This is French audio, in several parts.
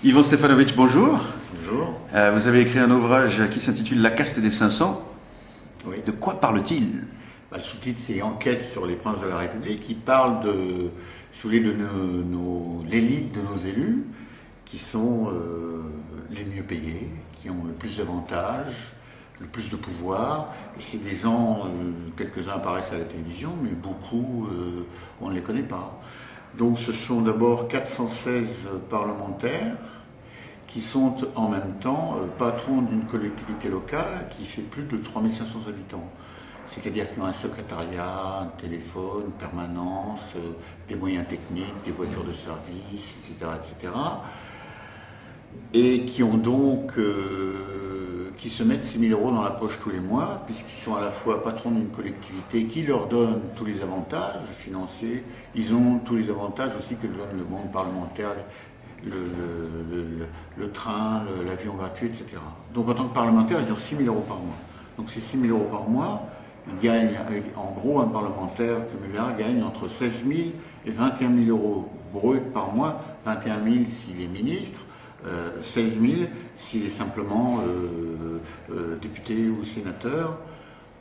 Yvan Stefanovic, bonjour. Bonjour. Vous avez écrit un ouvrage qui s'intitule La caste des 500. Oui. De quoi parle-t-il? Le sous-titre, c'est Enquête sur les princes de la République, qui parle de, si vous voulez, de l'élite de nos élus, qui sont les mieux payés, qui ont le plus d'avantages, le plus de pouvoir. Et c'est des gens, quelques-uns apparaissent à la télévision, mais beaucoup, on ne les connaît pas. Donc ce sont d'abord 416 parlementaires qui sont en même temps patrons d'une collectivité locale qui fait plus de 3500 habitants. C'est-à-dire qu'ils ont un secrétariat, un téléphone, une permanence, des moyens techniques, des voitures de service, etc., etc. Et qui ont donc, qui se mettent 6 000 € dans la poche tous les mois, puisqu'ils sont à la fois patrons d'une collectivité qui leur donne tous les avantages financiers, ils ont tous les avantages aussi que donne le monde parlementaire, le train, l'avion gratuit, etc. Donc en tant que parlementaire, ils ont 6 000 € par mois. Donc ces 6 000 € par mois, ils gagnent, en gros, un parlementaire cumulard gagne entre 16 000 et 21 000 € brut par mois, 21 000 s'il est ministre, 16 000 s'il est simplement député ou sénateur.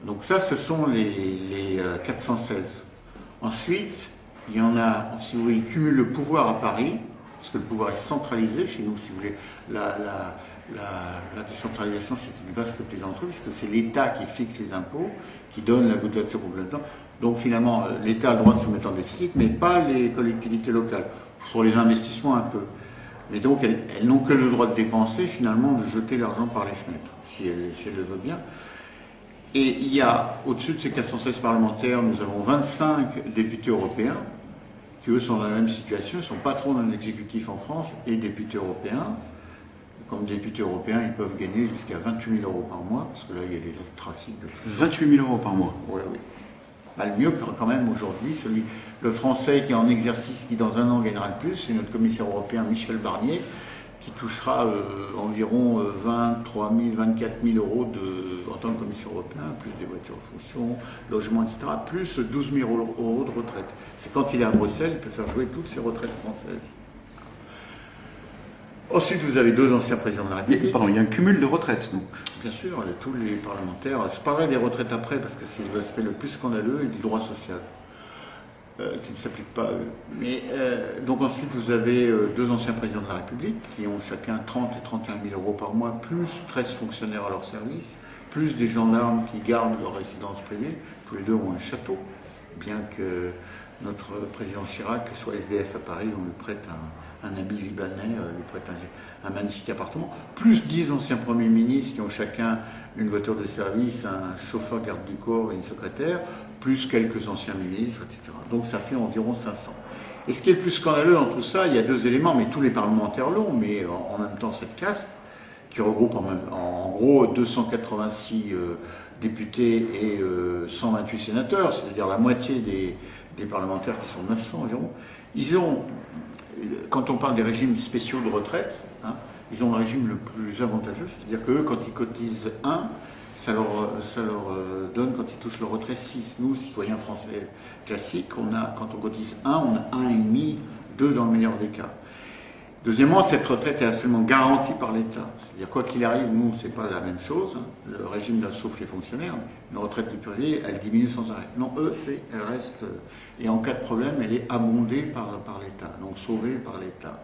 Donc ça, ce sont les 416. Ensuite, il y en a, si vous voulez, ils cumulent le pouvoir à Paris, parce que le pouvoir est centralisé chez nous, si vous voulez. La décentralisation, c'est une vaste plaisanterie, puisque c'est l'État qui fixe les impôts, qui donne la dotation complémentaire. Donc finalement, l'État a le droit de se mettre en déficit, mais pas les collectivités locales. Sur les investissements, un peu. Mais donc, elles n'ont que le droit de dépenser, finalement, de jeter l'argent par les fenêtres, si elles le veulent bien. Et il y a, au-dessus de ces 416 parlementaires, nous avons 25 députés européens, qui eux sont dans la même situation, ils sont patrons d'un exécutif en France et députés européens. Comme députés européens, ils peuvent gagner jusqu'à 28 000 € par mois, parce que là, il y a des trafics de tout. 28 000 € par mois. Oui, oui. Le mieux quand même aujourd'hui, le Français qui est en exercice, qui dans un an gagnera le plus, c'est notre commissaire européen Michel Barnier, qui touchera environ 23 000, 24 000 € en tant que commissaire européen, plus des voitures de fonction, logements, etc., plus 12 000 € de retraite. C'est quand il est à Bruxelles, il peut faire jouer toutes ses retraites françaises. Ensuite, vous avez deux anciens présidents de la République. Pardon, il y a un cumul de retraites, donc. Bien sûr, tous les parlementaires. Je parlerai des retraites après, parce que c'est l'aspect le plus scandaleux et du droit social, qui ne s'applique pas à eux. Mais, donc ensuite, vous avez deux anciens présidents de la République, qui ont chacun 30 et 31 000 € par mois, plus 13 fonctionnaires à leur service, plus des gendarmes qui gardent leur résidence privée. Tous les deux ont un château, bien que notre président Chirac soit SDF à Paris, on lui prête un habit libanais, lui prête un magnifique appartement, plus 10 anciens premiers ministres qui ont chacun une voiture de service, un chauffeur garde du corps et une secrétaire, plus quelques anciens ministres, etc. Donc ça fait environ 500. Et ce qui est le plus scandaleux dans tout ça, il y a deux éléments, mais tous les parlementaires l'ont, mais en même temps cette caste, qui regroupe en gros 286 députés et 128 sénateurs, c'est-à-dire la moitié des parlementaires qui sont 900 environ, ils ont, quand on parle des régimes spéciaux de retraite, ils ont le régime le plus avantageux, c'est-à-dire qu'eux, quand ils cotisent 1, ça leur donne, quand ils touchent leur retraite, 6. Nous, citoyens français classiques, quand on cotise 1, on a 1,5, 2 dans le meilleur des cas. Deuxièmement, cette retraite est absolument garantie par l'État. C'est-à-dire, quoi qu'il arrive, nous, c'est pas la même chose. Le régime, là, sauf les fonctionnaires, une retraite du privé, elle diminue sans arrêt. Non, eux, elle reste, et en cas de problème, elle est abondée par l'État, donc sauvée par l'État.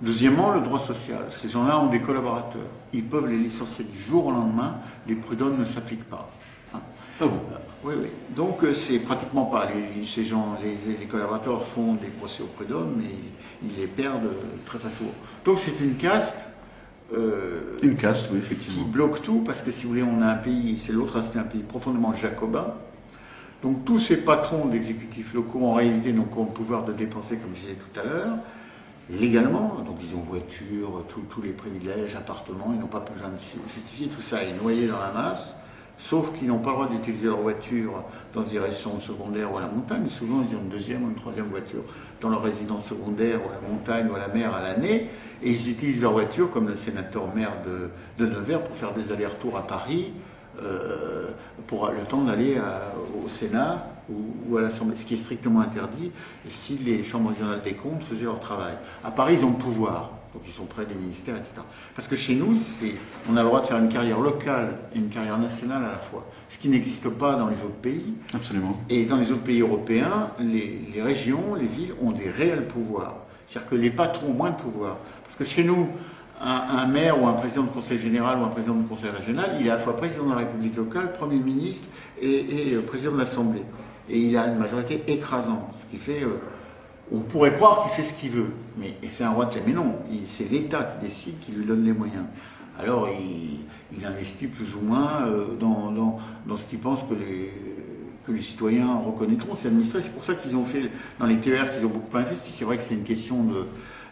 Deuxièmement, le droit social. Ces gens-là ont des collaborateurs. Ils peuvent les licencier du jour au lendemain, les prud'hommes ne s'appliquent pas. Ah bon? Oui, oui. Donc c'est pratiquement pas. Ces gens, les collaborateurs font des procès au prud'homme, mais ils les perdent très très souvent. Donc c'est une caste. Une caste, oui, effectivement. Qui bloque tout, parce que si vous voulez, on a un pays, c'est l'autre aspect, un pays profondément jacobin. Donc tous ces patrons d'exécutifs locaux, en réalité, ont le pouvoir de dépenser, comme je disais tout à l'heure, légalement. Donc ils ont voiture, tous les privilèges, appartements, ils n'ont pas besoin de justifier. Tout ça est noyé dans la masse. Sauf qu'ils n'ont pas le droit d'utiliser leur voiture dans des résidences secondaires ou à la montagne. Souvent, ils ont une deuxième ou une troisième voiture dans leur résidence secondaire ou à la montagne ou à la mer à l'année. Et ils utilisent leur voiture, comme le sénateur maire de Nevers, pour faire des allers-retours à Paris, pour le temps d'aller au Sénat ou à l'Assemblée. Ce qui est strictement interdit si les chambres régionales des comptes faisaient leur travail. À Paris, ils ont le pouvoir. Donc ils sont près des ministères, etc. Parce que chez nous, on a le droit de faire une carrière locale et une carrière nationale à la fois. Ce qui n'existe pas dans les autres pays. Absolument. Et dans les autres pays européens, les régions, les villes ont des réels pouvoirs. C'est-à-dire que les patrons ont moins de pouvoir. Parce que chez nous, un maire ou un président de conseil général ou un président de conseil régional, il est à la fois président de la République locale, Premier ministre et président de l'Assemblée. Et il a une majorité écrasante. Ce qui fait... on pourrait croire qu'il fait ce qu'il veut. Et c'est un roi de mais non. C'est l'État qui décide, qui lui donne les moyens. Alors il investit plus ou moins dans ce qu'il pense que les citoyens reconnaîtront, c'est administré. C'est pour ça qu'ils ont fait, dans les TER, qu'ils ont beaucoup investi. C'est vrai que c'est une question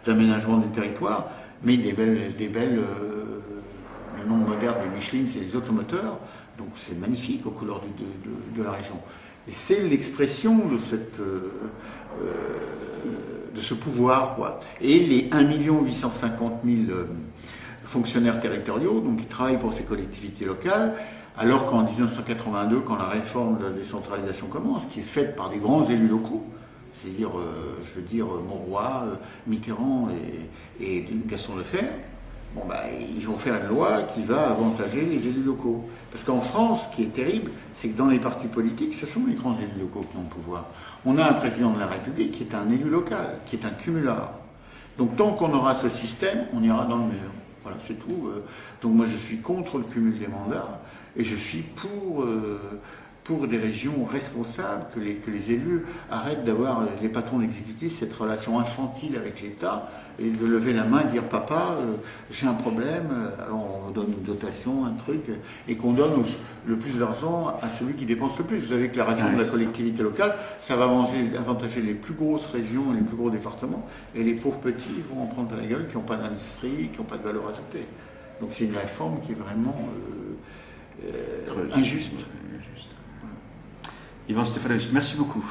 d'aménagement des territoires, mais des belles le nom moderne des Michelin, c'est les automoteurs. Donc c'est magnifique aux couleurs de la région. Et c'est l'expression de ce pouvoir, quoi. Et les 1 850 000 fonctionnaires territoriaux, donc qui travaillent pour ces collectivités locales, alors qu'en 1982, quand la réforme de la décentralisation commence, qui est faite par des grands élus locaux, c'est-à-dire, je veux dire, Mauroy, Mitterrand et Gaston Defferre, bon, ils vont faire une loi qui va avantager les élus locaux. Parce qu'en France, ce qui est terrible, c'est que dans les partis politiques, ce sont les grands élus locaux qui ont le pouvoir. On a un président de la République qui est un élu local, qui est un cumulard. Donc tant qu'on aura ce système, on ira dans le mur. Voilà, c'est tout. Donc moi, je suis contre le cumul des mandats et je suis pour des régions responsables, que les élus arrêtent d'avoir, les patrons d'exécutif, cette relation infantile avec l'État et de lever la main et dire papa, j'ai un problème, alors on donne une dotation, un truc, et qu'on donne le plus d'argent à celui qui dépense le plus. Vous savez que la réforme de la collectivité locale, ça va avantager les plus grosses régions et les plus gros départements, et les pauvres petits vont en prendre plein la gueule, qui n'ont pas d'industrie, qui n'ont pas de valeur ajoutée. Donc c'est une réforme qui est vraiment injuste. Ivan Stefanovic, merci beaucoup.